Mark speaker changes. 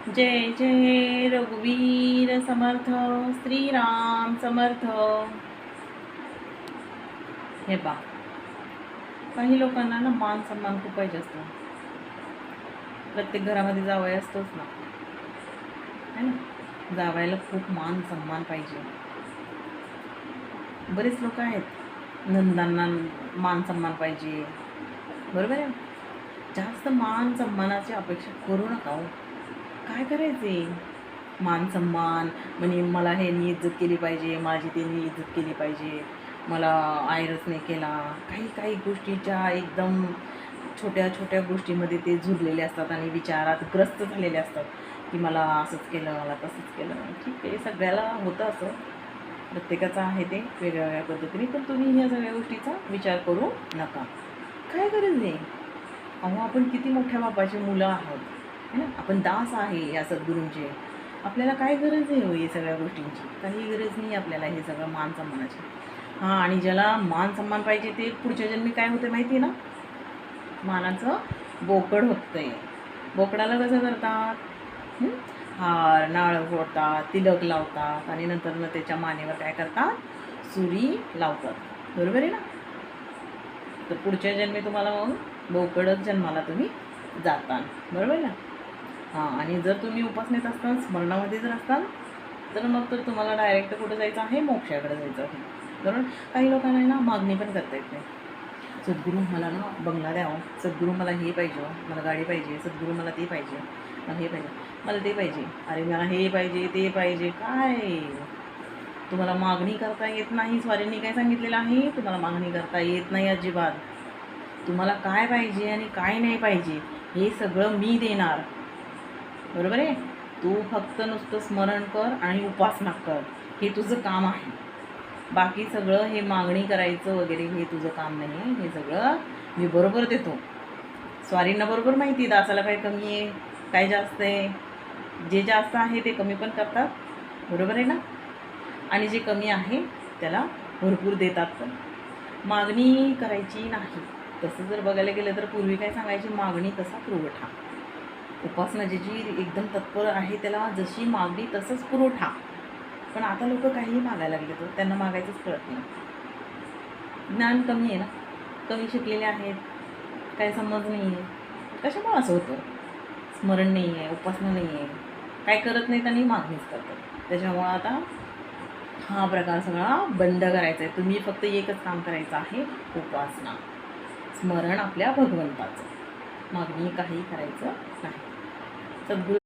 Speaker 1: जय जय रघुवीर समर्थ श्रीराम समर्थ. हे बा, काही लोकांना ना मान सन्मान खूप पाहिजे असतो. प्रत्येक घरामध्ये जावई असतोच ना, है ना. जावयाला खूप मान सन्मान पाहिजे. बरेच लोक आहेत, नंदांना मान सन्मान पाहिजे, बरोबर आहे. जास्त मान सन्मानाची अपेक्षा करू नका हो. काय करायचे मान सन्मान म्हणजे मला हे इज्जत केली पाहिजे, माझी त्यांनी इज्जत केली पाहिजे, मला आयरच नाही केला. काही काही गोष्टीच्या एकदम छोट्या छोट्या गोष्टीमध्ये ते झुरलेले असतात आणि विचारात ग्रस्त झालेले असतात की मला असंच केलं, मला तसंच केलं. ठीक आहे, सगळ्याला होतं असं, प्रत्येकाचं आहे ते वेगळ्या वेगळ्या पद्धतीने. पण तुम्ही ह्या सगळ्या गोष्टीचा विचार करू नका. काय गरज नाही. अहो, आपण किती मोठ्या बापाची मुलं आहोत, है ना. आपण दास आहे या सद्गुरूंचे. आपल्याला काय गरज आहे हो हे सगळ्या गोष्टींची? काही गरज नाही आपल्याला हे सगळं मान सन्मानाची. हां, आणि ज्याला मान सन्मान पाहिजे ते पुढच्या जन्मी काय होते माहिती आहे ना, मानाचं बोकड होतंय. बोकडाला कसं करतात, हार नाळ फोडतात, तिलक लावतात आणि नंतर त्याच्या मानेवर काय करतात, सुरी लावतात, बरोबर आहे ना. तर पुढच्या जन्मी तुम्हाला मग बोकडच जन्माला तुम्ही जाता, बरोबर ना. हां, आणि जर तुम्ही उपासनेत असताल, स्मरणामध्ये जर असताल, तर मग तर तुम्हाला डायरेक्ट कुठं जायचं आहे, मोक्षाकडे जायचं आहे, बरोबर. काही लोकांना ना मागणी पण करता येत नाही. सद्गुरू मला ना बंगला द्यावं, सद्गुरू मला हे पाहिजे, मला गाडी पाहिजे, सद्गुरू मला ते पाहिजे, मला हे पाहिजे, मला ते पाहिजे, अरे मला हे पाहिजे ते पाहिजे. काय तुम्हाला मागणी करता येत नाही? स्वारींनी काय सांगितलेलं आहे, तुम्हाला मागणी करता येत नाही अजिबात. तुम्हाला काय पाहिजे आणि काय नाही पाहिजे हे सगळं मी देणार, बरोबर आहे. तू फक्त नुसतं स्मरण कर आणि उपासना कर, हे तुझं काम आहे. बाकी सगळं हे मागणी करायचं वगैरे हे तुझं काम नाही आहे. हे सगळं मी बरोबर देतो. स्वारींना बरोबर माहिती दासाला काय कमी आहे, काय जास्त आहे. जे जास्त आहे ते कमी पण करतात, बरोबर आहे ना. आणि जे कमी आहे त्याला भरपूर देतात पण. मागणी करायची नाही. तसं जर बघायला गेलं तर पूर्वी काय सांगायची, मागणी तसा पुरवठा. उपासना ज्याची एकदम तत्पर आहे त्याला जशी मागणी तसंच पुरवठा. पण आता लोक काहीही मागायला लागले तर त्यांना मागायचंच कळत नाही. ज्ञान कमी आहे ना, कमी शिकलेले आहेत, काय समज नाही आहे. कशामुळे असं होतं? स्मरण नाही आहे, उपासना नाही आहे, काय करत नाहीत आणि मागणीच करतात. त्याच्यामुळं आता हा प्रकार सगळा बंद करायचा आहे. तुम्ही फक्त एकच काम करायचं आहे, उपासना, स्मरण आपल्या भगवंताचं. मागणी काही करायचं नाही. सद्गुरू